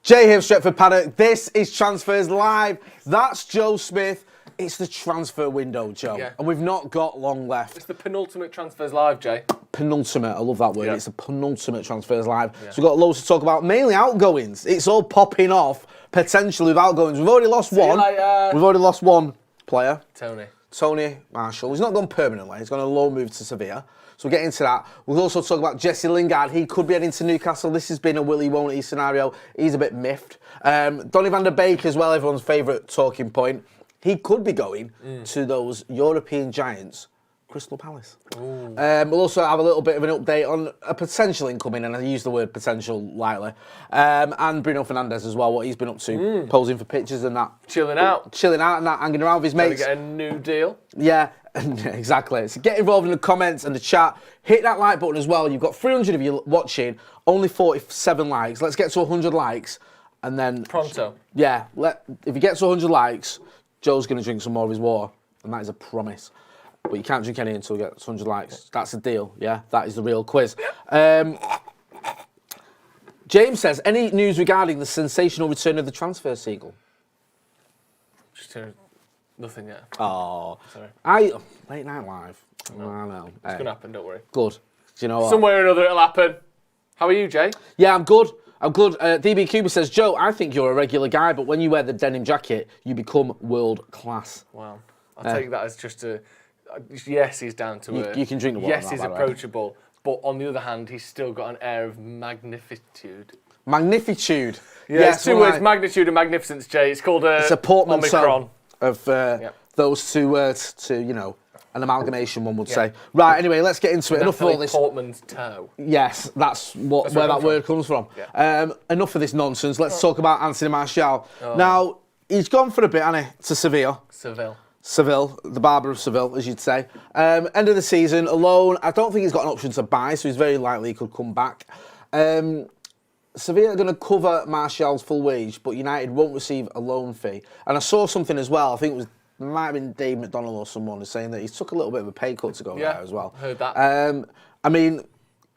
Jay here, Stretford, Paddock. This is Transfers Live. That's Joe Smith. It's the transfer window, Joe. Yeah. And we've not got long left. It's the penultimate Transfers Live, Jay. Penultimate, I love that word. Yeah. It's a penultimate Transfers Live. Yeah. So we've got loads to talk about, mainly outgoings. It's all popping off, potentially with outgoings. We've already lost one. We've already lost one player. Tony Marshall. He's not gone permanently. He's gone a loan move to Sevilla. So we'll get into that. We'll also talk about Jesse Lingard. He could be heading to Newcastle. This has been a will he, won't he scenario. He's a bit miffed. Donny van der Beek as well, everyone's favourite talking point. He could be going to those European giants, Crystal Palace. We'll also have a little bit of an update on a potential incoming, and I use the word potential lightly, and Bruno Fernandes as well, what he's been up to, posing for pictures and that. Chilling out and that, hanging around with his mates. Trying to get a new deal. Yeah, exactly. So get involved in the comments and the chat. Hit that like button as well. You've got 300 of you watching, only 47 likes. Let's get to 100 likes, and then... Pronto. Yeah, if you get to 100 likes, Joe's going to drink some more of his water, and that is a promise. But you can't drink any until you get 100 likes. That's a deal, yeah? That is the real quiz. James says, any news regarding the sensational return of the transfer seagull? Just nothing yet. Oh. Sorry. Late Night Live. No. I know. It's going to happen, don't worry. Good. Do you know what? Somewhere or another it'll happen. How are you, Jay? Yeah, I'm good. DB Cuba says, Joe, I think you're a regular guy, but when you wear the denim jacket, you become world class. Wow. I'll take that as just a... Yes, he's down to earth. You can drink the water. Yes, he's approachable. But on the other hand, he's still got an air of magnificitude. Magnifitude. Yeah, yes, two words, magnitude and magnificence, Jay. It's called it's a portmanteau Omicron. Of those two words to, you know, an amalgamation, one would say. Right, anyway, let's get into it. Enough of all this. Portmanteau. Yes, that's where that word comes from. Yeah. Enough of this nonsense. Let's talk about Anthony Martial. Now, he's gone for a bit, hasn't he, to Sevilla. Seville, the barber of Seville, as you'd say. End of the season, alone. I don't think he's got an option to buy, so he's very likely he could come back. Sevilla are going to cover Martial's full wage, but United won't receive a loan fee. And I saw something as well, I think it might have been Dave McDonnell or someone saying that he took a little bit of a pay cut to go there as well. Heard that. I mean,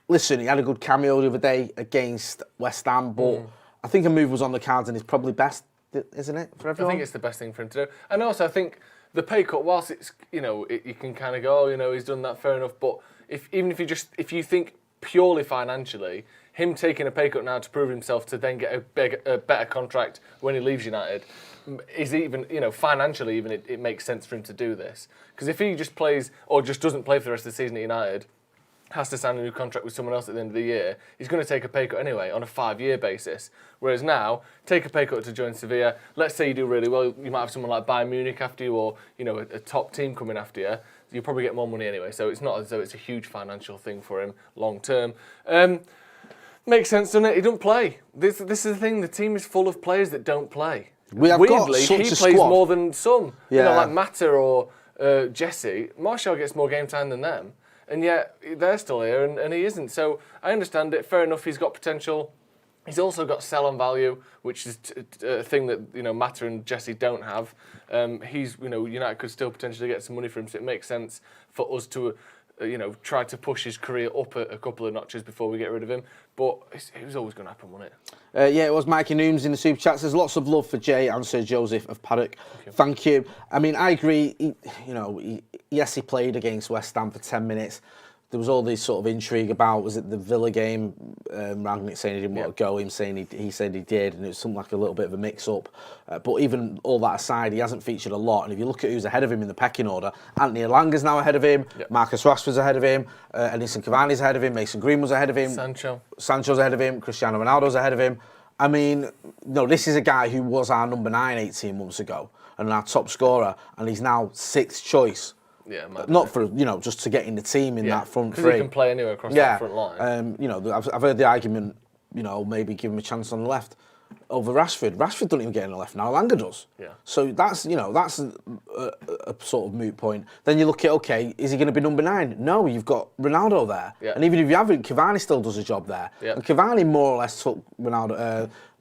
listen, he had a good cameo the other day against West Ham, but I think a move was on the cards and it's probably best, isn't it, for everyone? I think it's the best thing for him to do. And also, I think the pay cut, whilst it's, you know, you can kind of go, oh, you know, he's done that, fair enough, but if you think purely financially, him taking a pay cut now to prove himself to then get a better contract when he leaves United is even, you know, financially even it makes sense for him to do this. Because if he just plays or just doesn't play for the rest of the season at United, has to sign a new contract with someone else at the end of the year, he's going to take a pay cut anyway on a 5-year basis. Whereas now, take a pay cut to join Sevilla. Let's say you do really well, you might have someone like Bayern Munich after you, or you know a top team coming after you. You'll probably get more money anyway. So it's not as though it's a huge financial thing for him long term. Makes sense, doesn't it? He doesn't play. This is the thing. The team is full of players that don't play. Weirdly, he plays more than some. Yeah. You know, like Mata or Jesse. Martial gets more game time than them. And yet, they're still here, and he isn't. So, I understand it. Fair enough, he's got potential. He's also got sell-on value, which is a thing that, you know, Mata and Jesse don't have. United could still potentially get some money for him, so it makes sense for us to, try to push his career up a couple of notches before we get rid of him. But it was always going to happen, wasn't it? Yeah, it was. Mikey Nooms in the super chat says lots of love for Jay and Sir Joseph of Paddock. Thank you. I mean, I agree. Yes, he played against West Ham for 10 minutes. There was all this sort of intrigue about, was it the Villa game? Rangnick saying he didn't want to go, him saying he said he did, and it was something like a little bit of a mix-up. But even all that aside, he hasn't featured a lot. And if you look at who's ahead of him in the pecking order, Anthony Elanga's now ahead of him, Marcus Rashford's ahead of him, Edinson Cavani's ahead of him, Mason Greenwood's ahead of him, Sancho's ahead of him, Cristiano Ronaldo's ahead of him. I mean, no, this is a guy who was our number 9 18 months ago and our top scorer, and he's now 6th choice. Yeah, not for, just to get in the team in that front three. Because he can play anywhere across that front line. I've heard the argument, maybe give him a chance on the left over Rashford. Rashford doesn't even get in the left now, Lingard does. Yeah. So that's a sort of moot point. Then you look at, okay, is he going to be number 9? No, you've got Ronaldo there. Yeah. And even if you haven't, Cavani still does a job there. Yeah. And Cavani more or less took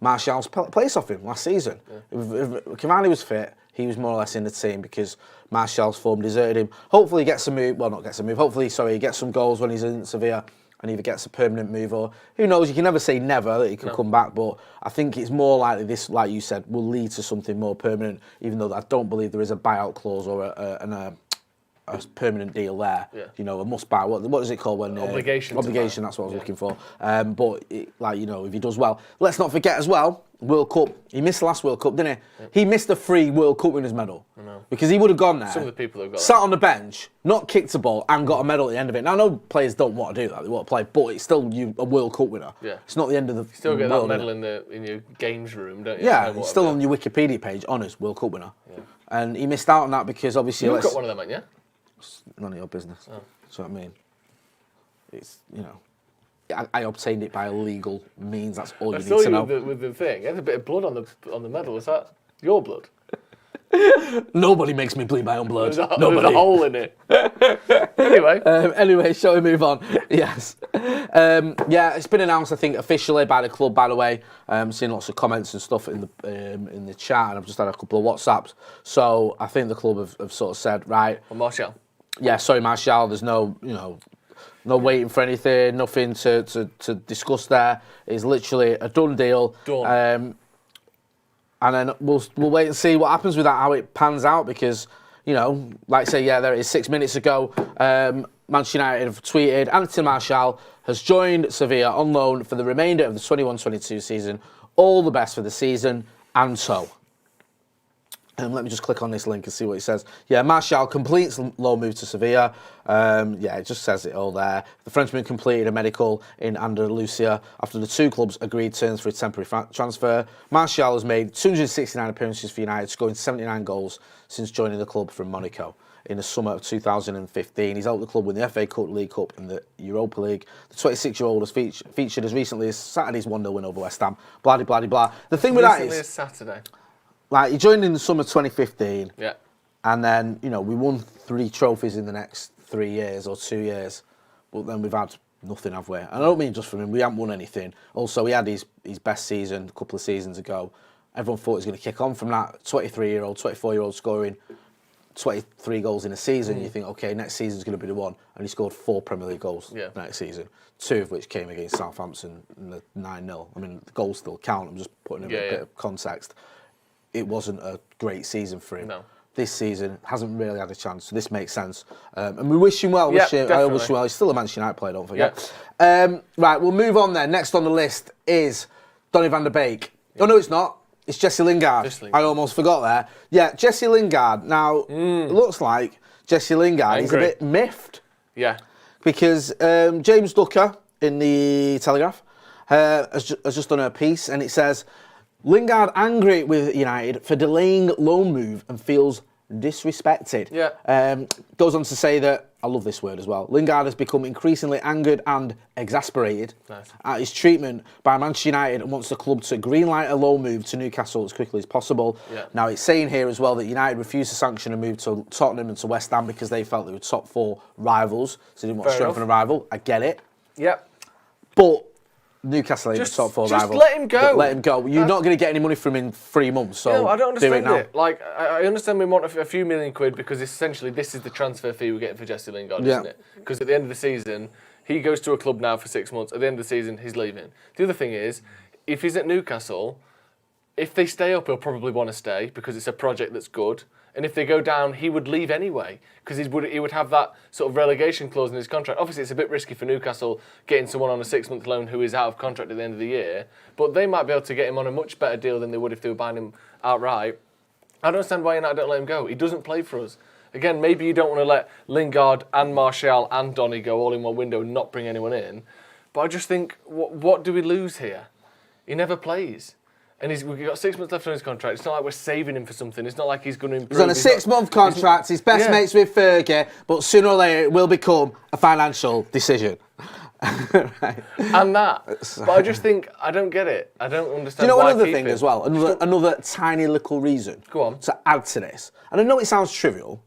Martial's place off him last season. Yeah. If Cavani was fit, he was more or less in the team because Martial's form deserted him. Hopefully he gets a move, hopefully he gets some goals when he's in Sevilla. and either gets a permanent move or who knows, you can never say never that he could come back, but I think it's more likely this, like you said, will lead to something more permanent, even though I don't believe there is a buyout clause or a permanent deal there. Yeah. You know, a must buy. What is it called when obligation? Obligation. That's what I was looking for. But like, you know, if he does well, let's not forget as well. World Cup. He missed the last World Cup, didn't he? He missed the free World Cup winners medal because he would have gone there. Some of the people have got sat on the bench, not kicked a ball, and got a medal at the end of it. Now, I know players don't want to do that; they want to play, but it's still a World Cup winner. Yeah. It's not the end of the. Still get world, that medal in your games room, don't you? Yeah, it's still on your Wikipedia page. Honours World Cup winner. Yeah. And he missed out on that because obviously you've got one of them, haven't you? It's none of your business. Oh. That's what I mean. It's, you know, I obtained it by illegal means. That's all you need to know. With the thing, there's a bit of blood on the medal. Is that your blood? Nobody makes me bleed my own blood. There's a hole in it. Anyway, shall we move on? Yes. Yeah, it's been announced, I think, officially by the club. By the way, seeing lots of comments and stuff in the chat, and I've just had a couple of WhatsApps. So I think the club have sort of said, right. Well, Martial. Yeah, sorry, Martial. There's no waiting for anything, nothing to discuss there. It's literally a done deal. Done. And then we'll wait and see what happens with that, how it pans out, because, you know, like I say, yeah, there it is 6 minutes ago. Manchester United have tweeted, Anthony Martial has joined Sevilla on loan for the remainder of the 21-22 season. All the best for the season, and so. Let me just click on this link and see what it says. Yeah, Martial completes loan move to Sevilla. Yeah, it just says it all there. The Frenchman completed a medical in Andalusia after the two clubs agreed terms for a temporary transfer. Martial has made 269 appearances for United, scoring 79 goals since joining the club from Monaco in the summer of 2015. He's helped the club win the FA Cup, League Cup and the Europa League. The 26-year-old has featured as recently as Saturday's 1-0 win over West Ham. Blah, blah, blah, blah. The thing with that is... Recently as Saturday. Like, he joined in the summer 2015. Yeah. And then, you know, we won 3 trophies in the next 3 years or 2 years. But then we've had nothing, have we? And I don't mean just from him. We haven't won anything. Also, he had his best season a couple of seasons ago. Everyone thought he was going to kick on from that. 23-year-old, 24-year-old scoring 23 goals in a season. You think, OK, next season's going to be the one. And he scored 4 Premier League goals next season. 2 of which came against Southampton in the 9-0. I mean, the goals still count. I'm just putting in a bit of context. It wasn't a great season for him. No. This season hasn't really had a chance, so this makes sense. And we wish him well. Yeah, I wish him well. He's still a Manchester United player, don't forget. Yeah. Right, we'll move on then. Next on the list is Donny van der Beek. Yeah. Oh, no, it's not. It's Jesse Lingard. I almost forgot there. Yeah, Jesse Lingard. Now, it looks like Jesse Lingard is a bit miffed. Yeah. Because James Ducker in the Telegraph has just done a piece, and it says... Lingard angry with United for delaying loan move and feels disrespected. Yeah. Goes on to say that, I love this word as well, Lingard has become increasingly angered and exasperated at his treatment by Manchester United and wants the club to greenlight a loan move to Newcastle as quickly as possible. Yeah. Now, it's saying here as well that United refused to sanction a move to Tottenham and to West Ham because they felt they were top 4 rivals, so they didn't want to strengthen a rival. I get it. Yep. But... Newcastle ain't the top 4 rival. Just let him go. Let him go. You're not going to get any money from him in 3 months, so I don't understand do it now. Like, I understand we want a few million quid because essentially this is the transfer fee we're getting for Jesse Lingard, isn't it? Because at the end of the season, he goes to a club now for 6 months. At the end of the season, he's leaving. The other thing is, if he's at Newcastle, if they stay up, he'll probably want to stay because it's a project that's good. And if they go down, he would leave anyway because he would have that sort of relegation clause in his contract. Obviously, it's a bit risky for Newcastle getting someone on a 6-month loan who is out of contract at the end of the year. But they might be able to get him on a much better deal than they would if they were buying him outright. I don't understand why United don't let him go. He doesn't play for us. Again, maybe you don't want to let Lingard and Martial and Donny go all in one window and not bring anyone in. But I just think, what do we lose here? He never plays. And we've got 6 months left on his contract. It's not like we're saving him for something. It's not like he's going to improve. He's on a 6-month contract. He's best mates with Verge, but sooner or later it will become a financial decision. Right. And that. But I just think, I don't get it. I don't understand. Do you know another thing as well? Another tiny little reason to add to this. And I know it sounds trivial,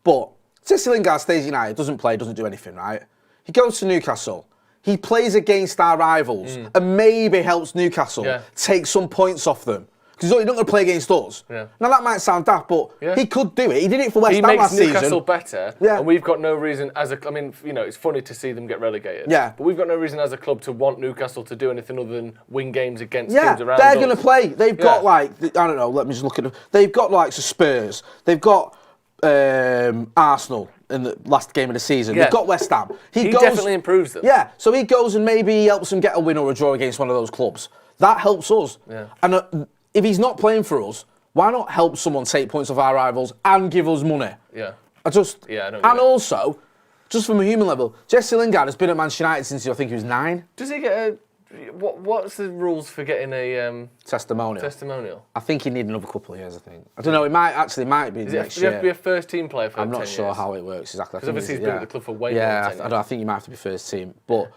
but Jesse Lingard stays at United, doesn't play, doesn't do anything, right? He goes to Newcastle. He plays against our rivals and maybe helps Newcastle take some points off them. Because you're not going to play against us. Yeah. Now, that might sound daft, but he could do it. He did it for West Ham last season. He makes Newcastle better, and we've got no reason it's funny to see them get relegated. Yeah. But we've got no reason as a club to want Newcastle to do anything other than win games against teams around us. They're going to play. They've got, like, I don't know, let me just look at them. They've got, like, Spurs. They've got Arsenal in the last game of the season. They've got West Ham. He definitely improves them. Yeah, so he goes and maybe he helps them get a win or a draw against one of those clubs. That helps us. Yeah. And if he's not playing for us, why not help someone take points off our rivals and give us money? Yeah. I don't get also, just from a human level, Jesse Lingard has been at Manchester United since I think he was 9. Does he get a... What's the rules for getting a... Testimonial? I think he need another couple of years, I think. I don't know, it might be next year. You have to be a first-team player for 10 years? I'm not sure how it works exactly. Because obviously he's been at the club for way more than 10 years. I think you might have to be first team. But,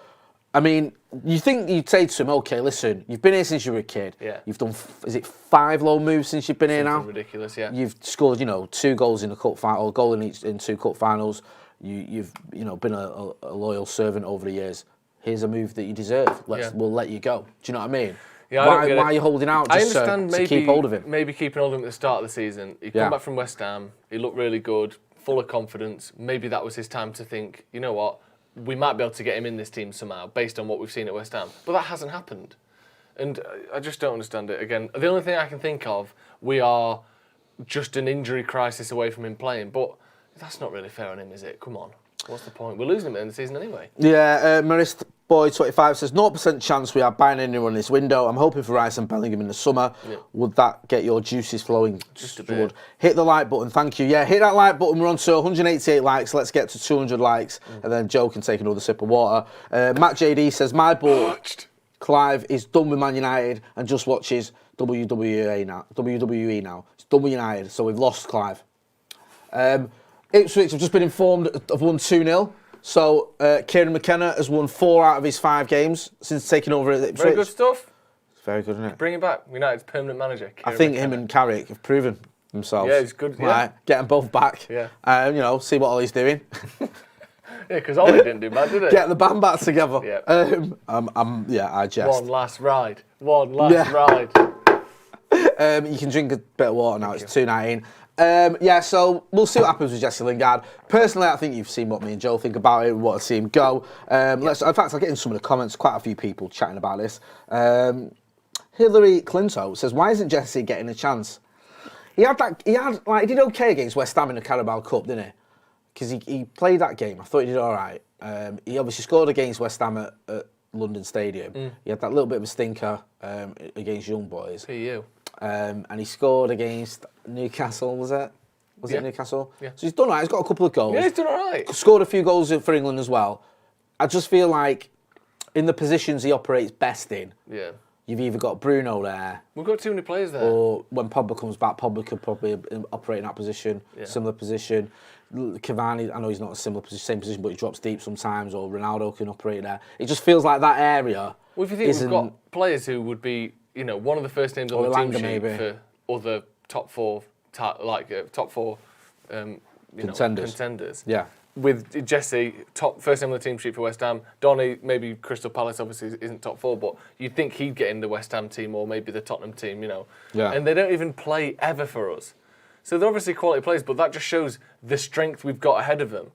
I mean, you think you'd say to him, OK, listen, you've been here since you were a kid. Yeah. You've done, 5 loan moves since you've been here now? Ridiculous, yeah. You've scored, 2 goals in the cup final, or a goal in 2 cup finals. You've been a loyal servant over the years. Here's a move that you deserve. We'll let you go. Do you know what I mean? Yeah, why are you holding out just to keep hold of him? Maybe keeping hold of him at the start of the season. He come back from West Ham. He looked really good, full of confidence. Maybe that was his time to think, you know what, we might be able to get him in this team somehow based on what we've seen at West Ham. But that hasn't happened. And I just don't understand it. Again, the only thing I can think of, we are just an injury crisis away from him playing. But that's not really fair on him, is it? Come on. What's the point? We're losing him at the end of the season anyway. Yeah, Marist Boy 25 says 0% chance we are buying anyone in this window. I'm hoping for Rice and Bellingham in the summer. Yeah. Would that get your juices flowing? Just a bit. Hit the like button, thank you. Yeah, hit that like button. We're on to 188 likes. Let's get to 200 likes, and then Joe can take another sip of water. Matt JD says my boy Clive is done with Man United and just watches WWE now. It's done with United, so we've lost Clive. Ipswich have just been informed have won 2-0. So, Kieran McKenna has won 4 out of his 5 games since taking over at Ipswich. Very good stuff. It's very good, isn't it? Bring him back. United's permanent manager. I think him and Carrick have proven themselves. Yeah, he's good. Right, get them both back. Yeah. See what Ollie's doing. Yeah, because Ollie didn't do bad, did he? Get the band back together. Yeah. I jest. One last ride. Ride. You can drink a bit of water now. It's $2.19. So we'll see what happens with Jesse Lingard. Personally, I think you've seen what me and Joe think about it. We want to see him go. In fact, I'll get in some of the comments. Quite a few people chatting about this. Hillary Clinto says, "Why isn't Jesse getting a chance?" He did okay against West Ham in the Carabao Cup, didn't he? Because he played that game. I thought he did all right. He obviously scored against West Ham at London Stadium. He had that little bit of a stinker against Young Boys. PU. And he scored against Newcastle, was it? Was it Newcastle? Yeah. So he's done all right. He's got a couple of goals. Yeah, he's done all right. Scored a few goals for England as well. I just feel like in the positions he operates best in, you've either got Bruno there. We've got too many players there. Or when Pogba comes back, Pogba could probably operate in that position, similar position. Cavani, I know he's not a similar position, same position, but he drops deep sometimes, or Ronaldo can operate there. It just feels like that area. Well, if you think we've got players who would be, one of the first names on the team sheet for other top four contenders. Yeah. With Jesse, first name on the team sheet for West Ham. Donny, maybe Crystal Palace obviously isn't top 4, but you'd think he'd get in the West Ham team or maybe the Tottenham team, Yeah. And they don't even play ever for us. So they're obviously quality players, but that just shows the strength we've got ahead of them.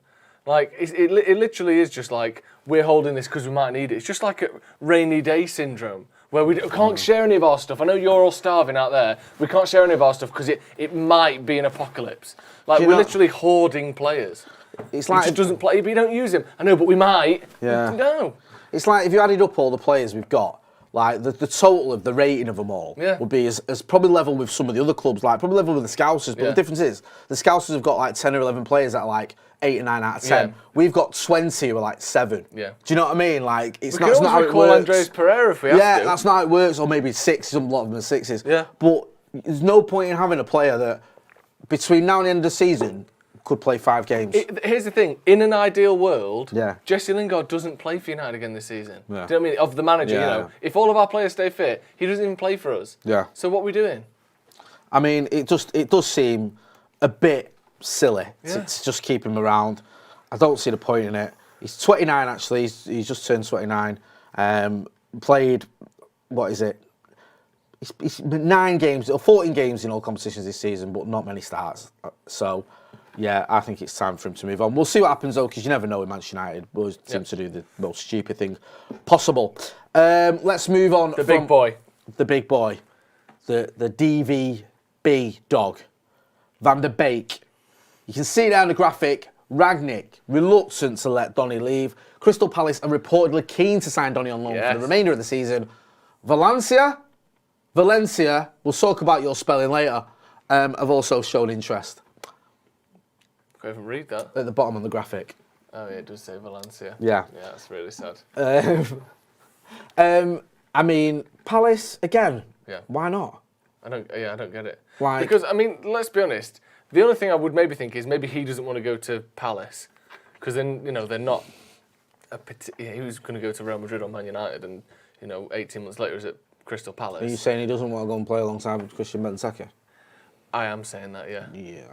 Like, it literally is just like, we're holding this because we might need it. It's just like a rainy day syndrome, where we can't share any of our stuff. I know you're all starving out there. We can't share any of our stuff because it might be an apocalypse. Like, we're literally hoarding players. It's like... He just doesn't play, but you don't use him. I know, but we might. Yeah. No. It's like, if you added up all the players we've got, like, the total of the rating of them all would be as probably level with some of the other clubs, like, probably level with the Scousers. But the difference is, the Scousers have got, like, 10 or 11 players that are, like, 8 or 9 out of 10. Yeah. We've got 20 who are, like, 7. Yeah. Do you know what I mean? Like, it's not how it works. Andres Pereira if we have to. Yeah, that's not how it works, or maybe 6, a lot of them are 6s. Yeah. But there's no point in having a player that, between now and the end of the season, could play 5 games. Here's the thing. In an ideal world, Jesse Lingard doesn't play for United again this season. Yeah. Do you know what I mean? Of the manager, If all of our players stay fit, he doesn't even play for us. Yeah. So what are we doing? I mean, it does seem a bit silly to just keep him around. I don't see the point in it. He's 29, actually. He's just turned 29. Played, what is it? He's 9 games or 14 games in all competitions this season, but not many starts. So, yeah, I think it's time for him to move on. We'll see what happens though, because you never know with Manchester United. We always seem to do the most stupid thing possible. Let's move on. The big boy. The big boy. The DVB dog. Van der Beek. You can see down the graphic, Rangnick reluctant to let Donny leave. Crystal Palace are reportedly keen to sign Donny on loan for the remainder of the season. Valencia, we'll talk about your spelling later, have also shown interest. Can't even read that. At the bottom of the graphic. Oh yeah, it does say Valencia. Yeah. Yeah, that's really sad. I mean, Palace, again, why not? I don't get it. Why? Because, I mean, let's be honest. The only thing I would maybe think is maybe he doesn't want to go to Palace. Because then, they're not... he was going to go to Real Madrid or Man United and, 18 months later he's at Crystal Palace. Are you saying he doesn't want to go and play alongside Christian Benteke? I am saying that, yeah. Yeah,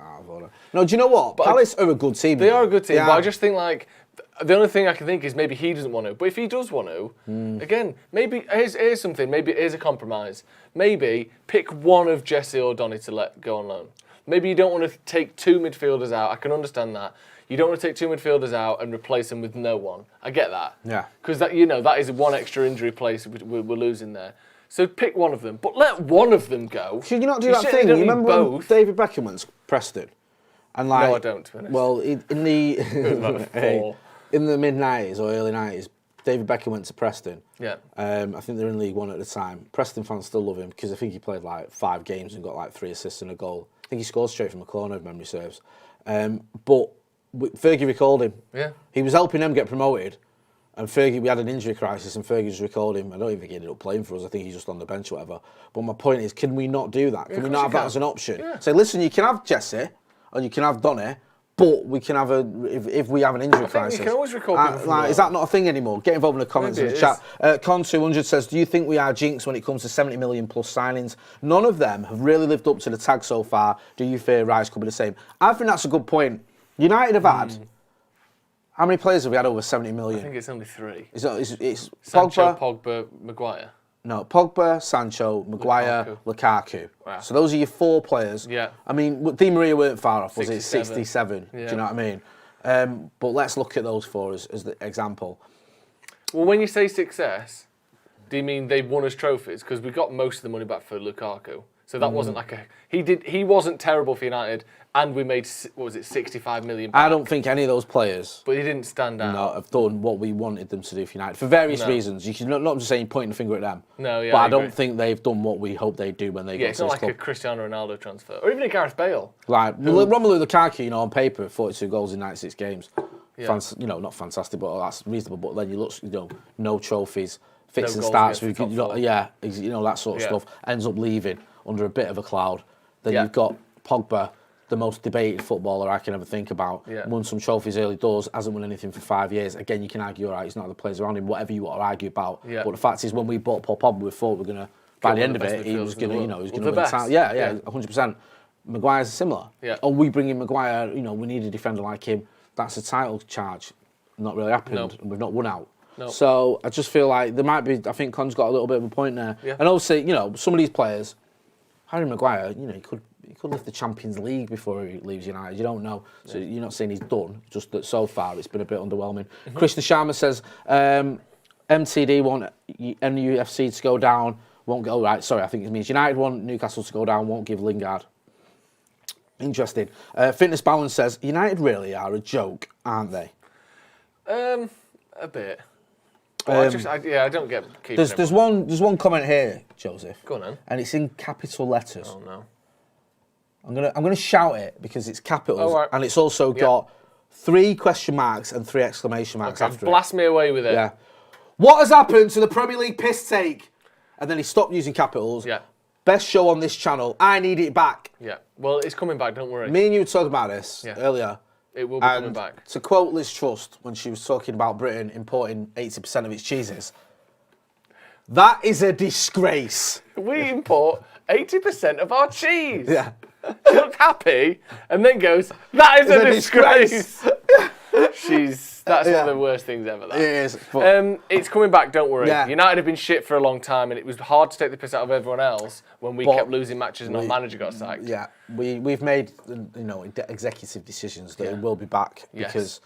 no, do you know what? But Palace are a good team. They are a good team, but I just think, the only thing I can think is maybe he doesn't want to. But if he does want to, again, maybe here's something. Maybe here's a compromise. Maybe pick one of Jesse or Donny to let go on loan. Maybe you don't want to take 2 midfielders out. I can understand that. You don't want to take 2 midfielders out and replace them with no one. I get that. Yeah. Because that is one extra injury place we're losing there. So pick one of them, but let one of them go. Should you not do that thing? You remember when David Beckham went to Preston? And no, I don't, to be honest. Well, in the in the mid-90s or early 90s, David Beckham went to Preston. Yeah. I think they were in League One at the time. Preston fans still love him because I think he played 5 games and got 3 assists and a goal. I think he scored straight from a corner, if memory serves. But Fergie recalled him. Yeah. He was helping them get promoted. And Fergie, we had an injury crisis, and Fergie just recalled him. I don't even think he ended up playing for us. I think he's just on the bench or whatever. But my point is, can we not do that? Can we not have that as an option? Yeah. Say, listen, you can have Jesse, and you can have Donny, but we can have if we have an injury crisis. You can always recall people is that not a thing anymore? Get involved in the comments in the chat. Con200 says, do you think we are jinxed when it comes to 70 million plus signings? None of them have really lived up to the tag so far. Do you fear Rice could be the same? I think that's a good point. United have had... How many players have we had over 70 million? I think it's only 3. It's Sancho, Pogba, Maguire. No, Pogba, Sancho, Maguire, Lukaku. Wow. So those are your 4 players. Yeah. I mean, Di Maria weren't far off, was it? 67. 67. Yeah. Do you know what I mean? But let's look at those 4 as the example. Well, when you say success, do you mean they've won us trophies? Because we got most of the money back for Lukaku. So that wasn't he wasn't terrible for United, and we made, 65 million back. I don't think any of those players... But he didn't stand out. No, have done what we wanted them to do for United, for various reasons. You can not just saying pointing the finger at them. No, yeah, but I agree. don't think they've done what we hope they do when they go to this club. It's not like a Cristiano Ronaldo transfer, or even a Gareth Bale. Romelu Lukaku, on paper, 42 goals in 96 games. Yeah. Not fantastic, but that's reasonable. But then you look, no trophies, fits and goals starts. against the top 4. That sort of stuff. Ends up leaving under a bit of a cloud. Then you've got Pogba, the most debated footballer I can ever think about. Yeah. Won some trophies early doors, hasn't won anything for 5 years. Again, you can argue, all right, he's not the players around him, whatever you want to argue about. Yeah. But the fact is, when we bought Paul Pogba, we thought we were going to, by the end of it, he was going to, win time. Yeah, 100%. Maguire's similar. Yeah. Or we bring in Maguire, we need a defender like him. That's a title charge. Not really happened. No. And we've not won out. No. So I just feel like there might be, I think Con's got a little bit of a point there. Yeah. And obviously, some of these players, Harry Maguire, he could lift the Champions League before he leaves United. You don't know. So you're not saying he's done, just that so far it's been a bit underwhelming. Krishna Sharma says, MTD want MUFC to go down, won't go, right, sorry, I think it means United want Newcastle to go down, won't give Lingard. Interesting. Fitness Balance says, United really are a joke, aren't they? A bit. I don't get. There's one comment here, Joseph. Go on then. And it's in capital letters. Oh no. I'm gonna shout it because it's capitals, right. and it's also got 3 question marks and 3 exclamation marks after blast me away with it. Yeah. What has happened to the Premier League piss take? And then he stopped using capitals. Yeah. Best show on this channel. I need it back. Yeah. Well, it's coming back. Don't worry. Me and you were talking about this earlier. It will be coming back. To quote Liz Truss when she was talking about Britain importing 80% of its cheeses, that is a disgrace. We import 80% of our cheese. Yeah. She looked happy and then goes, that is a disgrace. She's That's one of the worst things ever. That. It is. But, it's coming back, don't worry. Yeah. United have been shit for a long time, and it was hard to take the piss out of everyone else when we kept losing matches and our manager got sacked. Yeah, we've made executive decisions that it will be back because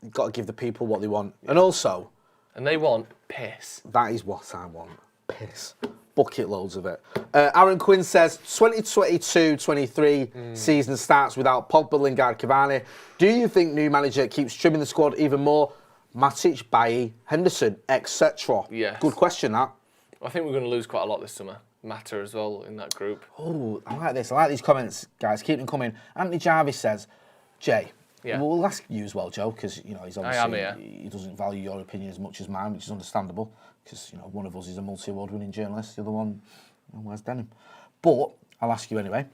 you've got to give the people what they want. And also... And they want piss. That is what I want. Piss. Bucket loads of it. Aaron Quinn says, 2022-23 season starts without Pogba, Lingard, Cavani. Do you think new manager keeps trimming the squad even more? Matic, Bailly, Henderson, etc. Yes. Good question, that. I think we're going to lose quite a lot this summer. Mata as well in that group. Oh, I like this. I like these comments, guys. Keep them coming. Anthony Jarvis says, Jay, we'll ask you as well, Joe, because he's obviously he doesn't value your opinion as much as mine, which is understandable. Because one of us is a multi-award-winning journalist, the other one wears denim. But I'll ask you anyway.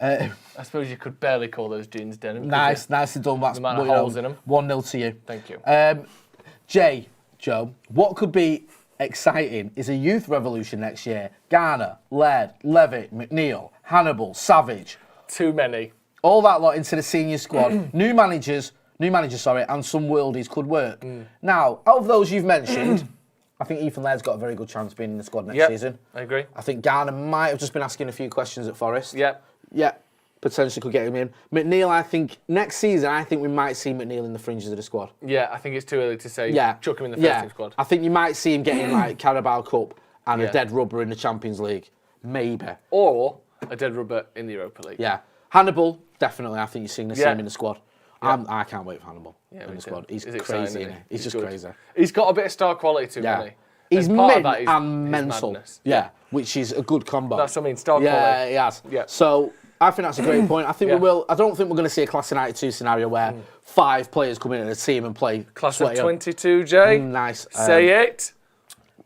I suppose you could barely call those jeans denim. Nicely done. That's the amount of holes in them. 1-0 to you. Thank you. Joe, what could be exciting is a youth revolution next year. Garner, Laird, Levitt, McNeil, Hannibal, Savage. Too many. All that lot into the senior squad. New managers, and some worldies could work. Now, out of those you've mentioned, I think Ethan Laird's got a very good chance of being in the squad next season. I agree. I think Garner might have just been asking a few questions at Forest. Yep. Yeah, potentially could get him in. McNeil, I think, next season, we might see McNeil in the fringes of the squad. Yeah, I think it's too early to say chuck him in the first team squad. I think you might see him getting like Carabao Cup and a dead rubber in the Champions League. Maybe. Or a dead rubber in the Europa League. Yeah. Hannibal, definitely, I think you're seeing the same in the squad. Yeah. I can't wait for Hannibal in the squad. He's crazy, isn't he? He's just good. crazy. He's got a bit of star quality to him, hasn't he? He's mint and mental. Madness. Yeah, which is a good combo. That's what I mean, star quality. Yeah, he has. Yeah. So I think that's a great point. I think we will. I don't think we're going to see a Class of 92 scenario where 5 players come into the team and play. Class of 22, Jay. Nice. Say it.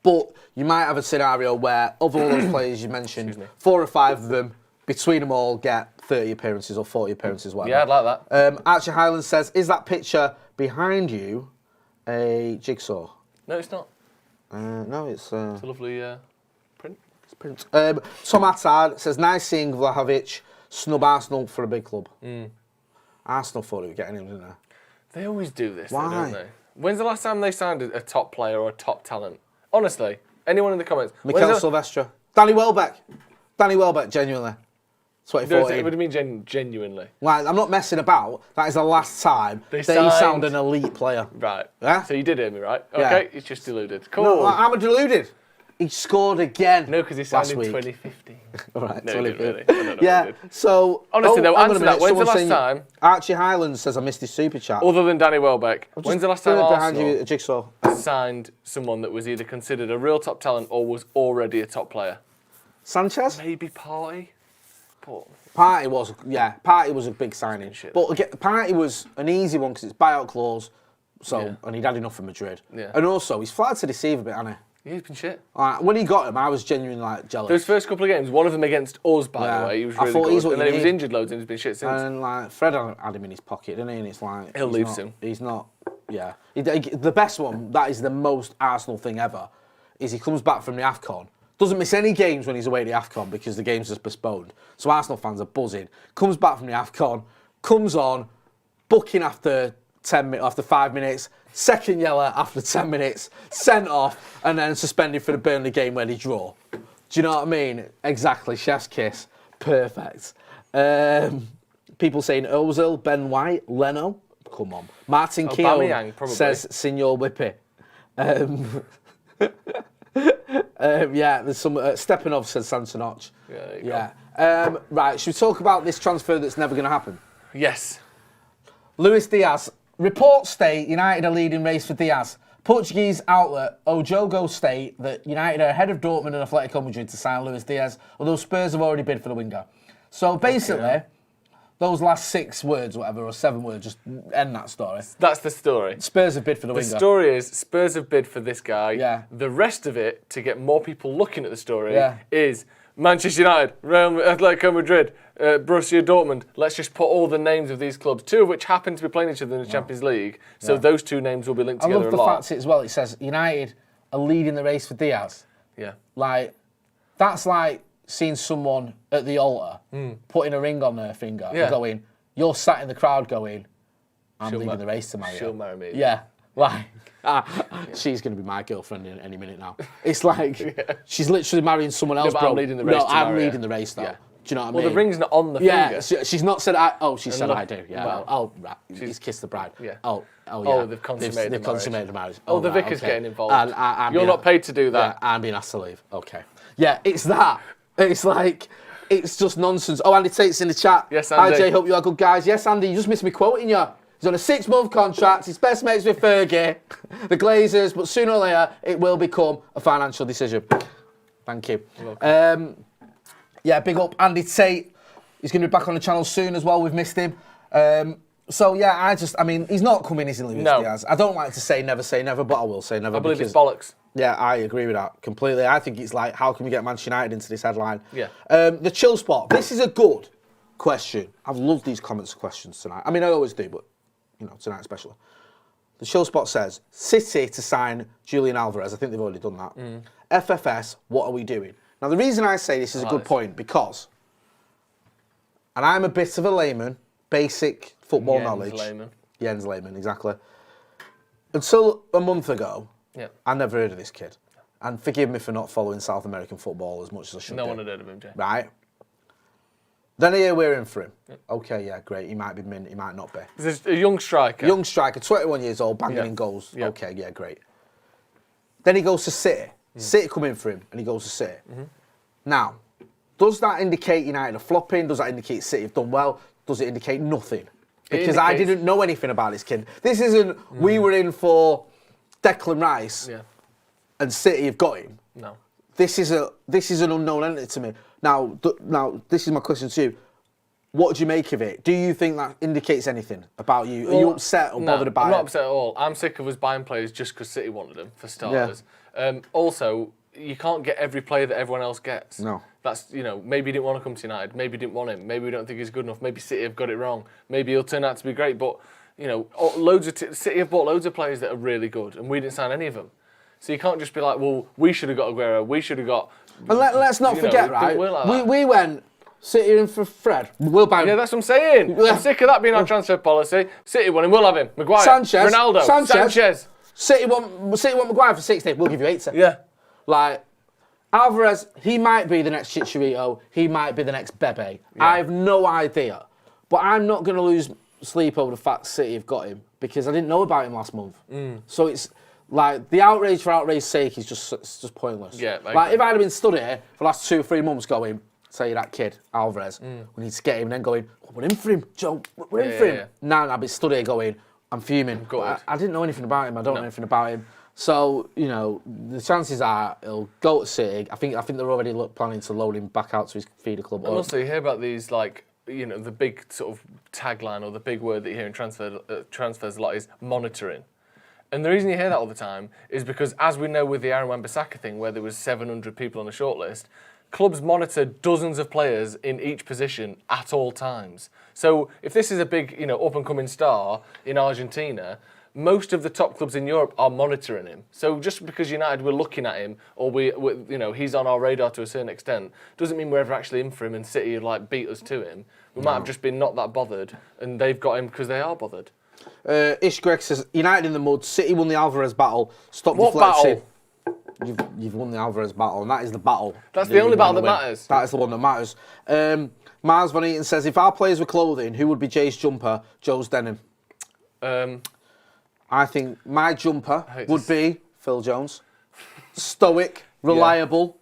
But you might have a scenario where, of all those players you mentioned, 4 or 5 of them, between them all, get 30 appearances or 40 appearances, whatever. Yeah, I'd like that. Archie Highland says, is that picture behind you a jigsaw? No, it's not. No, it's a lovely print. It's print. Tom Attard says, nice seeing Vlahovic snub Arsenal for a big club. Arsenal thought they were getting him, didn't they? They always do this, Why? don't they? When's the last time they signed a top player or a top talent? Honestly, anyone in the comments. Mikel Silvestre. Danny Welbeck. Genuinely. 2014. What do you mean genuinely? Like, I'm not messing about. That is the last time they sound an elite player. Right. Yeah? So you did hear me, right? Yeah. Okay, he's just deluded. Cool. No, I'm deluded. He scored again. No, because he signed in week. 2015. All right, No, 2015. really. Yeah, so... Honestly, though, answer that. When's the last time... Archie Highland says I missed his super chat. Other than Danny Welbeck, when's the last time behind you a Arsenal jigsaw signed someone that was either considered a real top talent or was already a top player? Sanchez? Maybe Partey. But... Partey was a big signing. But again, Partey was an easy one because it's buyout clause, and he'd had enough for Madrid. Yeah. And also, he's flattered to deceive a bit, hasn't he? Yeah, he's been shit. When he got him, I was genuinely jealous. Those first couple of games, one of them against us, by the way, he was really good. And then he was injured loads and he's been shit since. And Fred had him in his pocket, didn't he? And it's like... He'll leave soon. He's not... Yeah. The best one, that is the most Arsenal thing ever, is he comes back from the AFCON, doesn't miss any games when he's away at the AFCON because the game's just postponed. So Arsenal fans are buzzing. Comes back from the AFCON, comes on, booking after 5 minutes, second yellow after 10 minutes, sent off, and then suspended for the Burnley game where they draw. Do you know what I mean? Exactly. Chef's kiss. Perfect. People saying Ozil, Ben White, Leno. Come on. Martin Keown says Signor Whippy. There's some... Stepanov says Sansonoc. Yeah. Right, should we talk about this transfer that's never going to happen? Yes. Luis Diaz. Reports state United are leading race for Diaz. Portuguese outlet O Jogo state that United are ahead of Dortmund and Atletico Madrid to sign Luis Diaz, although Spurs have already bid for the winger. So basically, those last 6 words, whatever, or 7 words, just end that story. That's the story. Spurs have bid for the winger. The story is Spurs have bid for this guy. Yeah. The rest of it, to get more people looking at the story, is Manchester United, Real Atletico Madrid, Borussia Dortmund. Let's just put all the names of these clubs, 2 of which happen to be playing each other in the Champions League. So those 2 names will be linked together a lot. I love the fact as well, it says United are leading the race for Diaz. Yeah. Like, that's like seeing someone at the altar putting a ring on their finger and going, you're sat in the crowd going, I'm leaving the race to marry her. She'll marry me. Yeah. Like, she's going to be my girlfriend in any minute now. It's like, she's literally marrying someone else, but bro. I'm leading the race to I'm marry leading her. the race, though. Yeah. Do you know what I Well, mean? the ring's not on the yeah, finger. she's not said I. Oh, she said look, I do. Yeah. well, right. He's kissed the bride. Yeah. Oh, yeah. Oh, they've consummated They've the marriage. consummated the marriage. Oh, the right, vicar's okay. getting involved. And You're not paid to do that. Yeah, I'm being asked to leave. Okay. Yeah, it's that. It's like, it's just nonsense. Oh, Andy Tate's in the chat. Yes, Andy. Hi, Jay, hope you are good, guys. Yes, Andy, you just missed me quoting you. He's on a 6-month contract. He's best mates with Fergie, the Glazers, but sooner or later, it will become a financial decision. Thank you. Yeah, big up Andy Tate. He's going to be back on the channel soon as well. We've missed him. So, yeah, I mean, he's not coming, is he, Luis Diaz? I don't like to say never, but I will say never. I believe it's bollocks. Yeah, I agree with that completely. I think it's like, how can we get Manchester United into this headline? Yeah. The chill spot. This is a good question. I've loved these comments and questions tonight. I mean, I always do, but, tonight especially. The chill spot says, City to sign Julian Alvarez. I think they've already done that. FFS, what are we doing? Now, the reason I say this is a good point, because, and I'm a bit of a layman, basic football knowledge. Jens Lehmann, exactly. Until a month ago, I never heard of this kid. And forgive me for not following South American football as much as I should. No one had heard of him, Jay. Right. Then I hear we're in for him. Okay, yeah, great. He might be mint, he might not be. There's a young striker. 21 years old, banging in goals. Okay, yeah, great. Then he goes to City. City come in for him, and he goes to City. Now, does that indicate United are flopping? Does that indicate City have done well? Does it indicate nothing? Because I didn't know anything about this kid. This isn't, we were in for Declan Rice, and City have got him. No. This is an unknown entity to me. Now, this is my question to you. What do you make of it? Do you think that indicates anything about you? Are you upset or bothered about it? I'm not upset at all. I'm sick of us buying players just because City wanted them, for starters. Also, you can't get every player that everyone else gets. No. That's, maybe he didn't want to come to United. Maybe he didn't want him. Maybe we don't think he's good enough. Maybe City have got it wrong. Maybe he'll turn out to be great. But, City have bought loads of players that are really good, and we didn't sign any of them. So you can't just be like, well, we should have got Aguero. We should have got... And let's not forget, right? We went... City in for Fred. We'll buy him. Yeah, that's what I'm saying. I'm sick of that being our transfer policy. City won him, we'll have him. Maguire, Sanchez, Ronaldo, Sanchez. City want Maguire for 60. We'll give you 80. Yeah. Like, Alvarez, he might be the next Chicharito. He might be the next Bebe. Yeah. I have no idea. But I'm not going to lose sleep over the fact City have got him because I didn't know about him last month. So it's like the outrage for outrage's sake is just pointless. Yeah. Like if I'd have been stood here for the last 2 or 3 months going, say that kid, Alvarez, we need to get him, and then going, we're in for him, Joe, we're in for him. Now I'd be stood here going, I'm fuming. I didn't know anything about him, I don't know anything about him. So, the chances are he'll go to City. I think they're already planning to load him back out to his feeder club. And also, you hear about these, the big sort of tagline or the big word that you hear in transfers a lot is monitoring. And the reason you hear that all the time is because, as we know with the Aaron Wan-Bissaka thing, where there was 700 people on the shortlist, clubs monitor dozens of players in each position at all times. So if this is a big, up-and-coming star in Argentina, most of the top clubs in Europe are monitoring him. So just because United were looking at him, or he's on our radar to a certain extent, doesn't mean we're ever actually in for him and City have beat us to him. We might have just been not that bothered, and they've got him because they are bothered. Ish Greg says, United in the mud, City won the Alvarez battle. Stop what deflecting. Battle? You've won the Alvarez battle, and that is the battle. That's the only battle that matters. That is the one that matters. Mars Van Eaton says, if our players were clothing, who would be Jay's jumper, Joe's denim? I think my jumper would be Phil Jones. Stoic, reliable,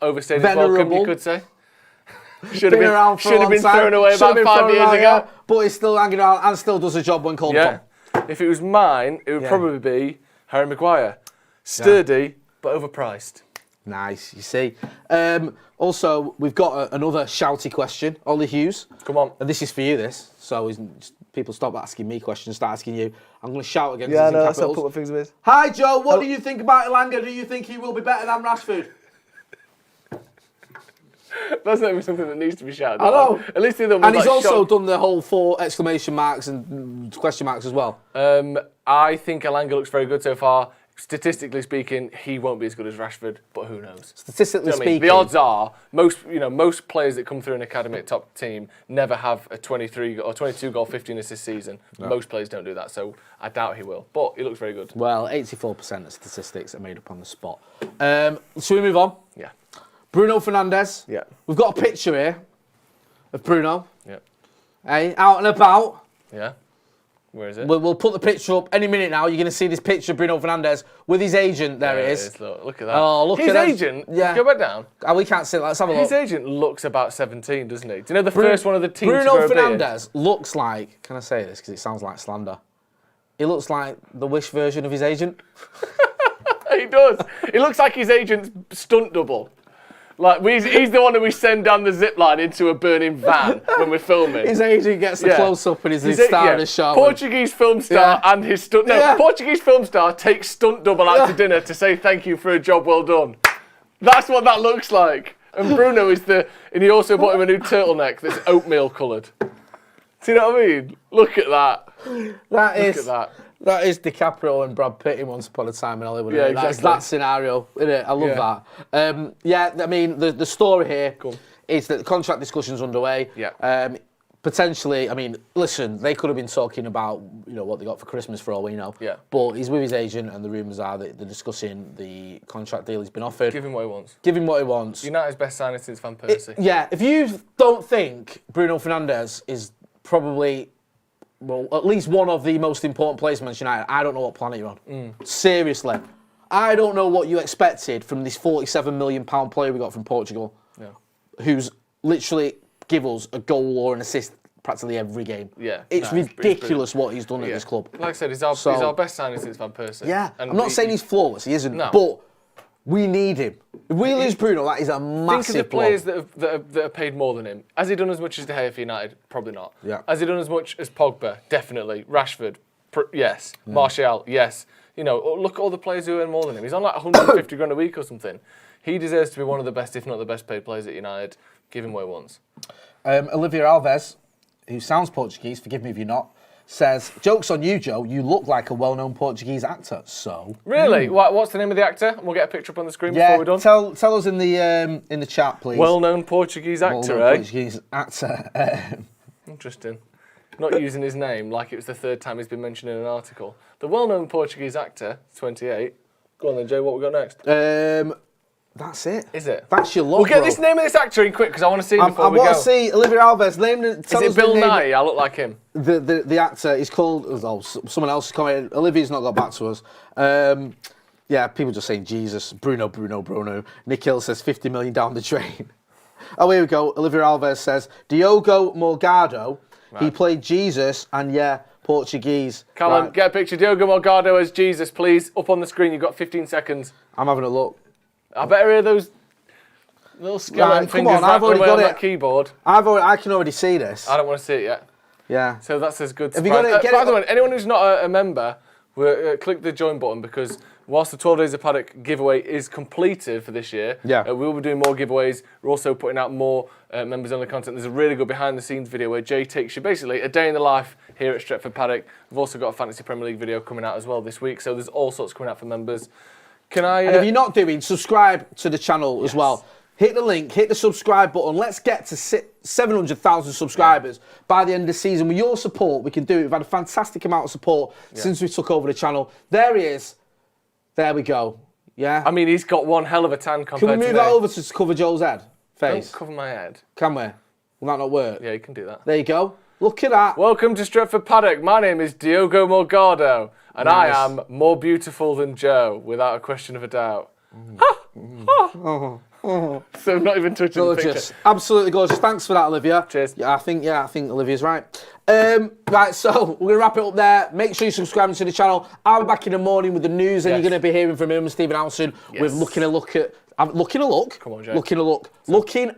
Overstayed venerable. his welcome, you could say. Should have been thrown away about 5 years ago. But he's still hanging around and still does a job when called upon. If it was mine, it would probably be Harry Maguire. Sturdy, but overpriced. Nice, you see. Also, we've got another shouty question. Ollie Hughes. Come on. And this is for you, this. So people stop asking me questions, start asking you. I'm going to shout again. Yeah, no, that's how I put my things with. Hi, Joe. What do you think about Elanga? Do you think he will be better than Rashford? That's not even something that needs to be shouted. I know. At least the other one. And he's also done the whole 4 exclamation marks and question marks as well. I think Elanga looks very good so far. statistically speaking, he won't be as good as Rashford, but who knows? Statistically speaking, the odds are most players that come through an academy top team never have a 23 or 22 goal, 15 assist season. No. Most players don't do that, so I doubt he will. But he looks very good. Well, 84% of statistics are made up on the spot. Shall we move on? Yeah. Bruno Fernandes. Yeah. We've got a picture here of Bruno. Yeah. Hey, out and about. Yeah. Where is it? We'll put the picture up any minute now. You're going to see this picture of Bruno Fernandes with his agent. There it is. Look at that. Oh, look his at that. agent? Yeah. Go back down. Oh, we can't see it. Let's have a look. His agent looks about 17, doesn't he? Do you know the first one of the team Bruno to grow a beard? Fernandes looks like, can I say this because it sounds like slander? He looks like the Wish version of his agent. He does. He looks like his agent's stunt double. Like he's the one that we send down the zip line into a burning van when we're filming. His agent gets the close up and he's the star of the show. Portuguese film star and his stunt. No, Portuguese film star takes stunt double out to dinner to say thank you for a job well done. That's what that looks like. And Bruno is and he also bought him a new turtleneck that's oatmeal coloured. Do you know what I mean? Look at that. Look at that. That is DiCaprio and Brad Pitt in Once Upon a Time in Hollywood. Yeah, That's exactly. that scenario, isn't it? I love that. I mean, the story here is that the contract discussion's underway. Yeah. Potentially, I mean, listen, they could have been talking about, what they got for Christmas for all we know. Yeah. But he's with his agent and the rumours are that they're discussing the contract deal he's been offered. Give him what he wants. Give him what he wants. United's best signing since Van Persie. If you don't think Bruno Fernandes is probably... well, at least one of the most important players for Manchester United, I don't know what planet you're on. Seriously. I don't know what you expected from this £47 million player we got from Portugal, who's literally give us a goal or an assist practically every game. Yeah. It's ridiculous what he's done at this club. Like I said, he's our best signing since Van Persie. Yeah. And I'm not saying he's flawless, he isn't, but we need him. If we lose Bruno, that is a massive Think of the players that are paid more than him. Has he done as much as De Gea for United? Probably not. Yeah. Has he done as much as Pogba? Definitely. Rashford? Yes. Martial? Yes. Look at all the players who earn more than him. He's on like 150 grand a week or something. He deserves to be one of the best, if not the best paid players at United. Give him what he wants. Olivia Alves, who sounds Portuguese, forgive me if you're not, says, joke's on you, Joe, you look like a well-known Portuguese actor, so... Really? What's the name of the actor? And we'll get a picture up on the screen before we're done. Tell us in the chat, please. Well-known Portuguese actor, well-known Portuguese actor. Interesting. Not using his name like it was the third time he's been mentioned in an article. The well-known Portuguese actor, 28. Go on then, Jay, what we got next? That's it. Is it? That's your lot, We'll get this name of this actor in quick because I want to see him before we go. I want to see Olivia Alves. Is it Bill Nye? I look like him. The actor is called... Oh, someone else is commented. Olivia's not got back to us. People just saying Jesus. Bruno. Nick Hill says 50 million down the drain. Oh, here we go. Olivia Alves says, Diogo Morgado, he played Jesus and, Portuguese. Callum, get a picture. Diogo Morgado as Jesus, please. Up on the screen. You've got 15 seconds. I'm having a look. I better hear those little skeleton fingers rattling away on that keyboard. I can already see this. I don't want to see it yet. Yeah. So that's as good. Have you got it? By the way, anyone who's not a member, click the join button because whilst the 12 Days of Paddock giveaway is completed for this year, we will be doing more giveaways. We're also putting out more members-only content. There's a really good behind-the-scenes video where Jay takes you basically a day in the life here at Stretford Paddock. We've also got a Fantasy Premier League video coming out as well this week, so there's all sorts coming out for members. And if you're not doing, subscribe to the channel as well. Hit the link, hit the subscribe button. Let's get to 700,000 subscribers by the end of the season. With your support, we can do it. We've had a fantastic amount of support since we took over the channel. There he is. There we go. Yeah. I mean, he's got one hell of a tan compared to Can we move that over to cover Joel's head? Face. Don't cover my head. Can we? Will that not work? Yeah, you can do that. There you go. Look at that. Welcome to Stretford Paddock. My name is Diogo Morgado, and I am more beautiful than Joe, without a question of a doubt. So I'm not even touching the picture. Absolutely gorgeous. Thanks for that, Olivia. Cheers. I think Olivia's right. Right, so we're gonna wrap it up there. Make sure you subscribe to the channel. I'll be back in the morning with the news, and you're gonna be hearing from him and Stephen Alson. We're looking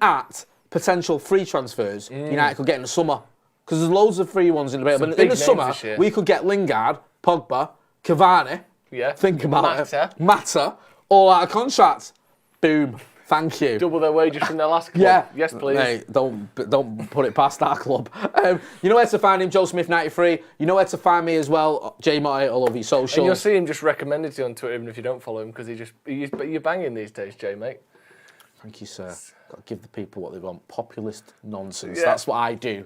at potential free transfers United could get in the summer. Because there's loads of free ones in the available. In the summer, we could get Lingard, Pogba, Cavani. Yeah. Think about it. Mata, all out of contract. Boom. Thank you. Double their wages from their last club. Yeah. Yes, please. Mate, don't put it past our club. You know where to find him, Joe Smith 93. You know where to find me as well, Jay Motti, all over your socials. And you'll see him just recommended to you on Twitter, even if you don't follow him, because you're banging these days, Jay, mate. Thank you, sir. Got to give the people what they want. Populist nonsense. Yeah. That's what I do.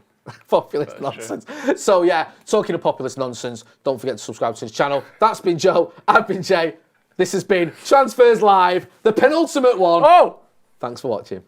Populist nonsense. True. So yeah, talking of populist nonsense, don't forget to subscribe to this channel. That's been Joe. I've been Jay. This has been Transfers Live, the penultimate one. Oh! Thanks for watching.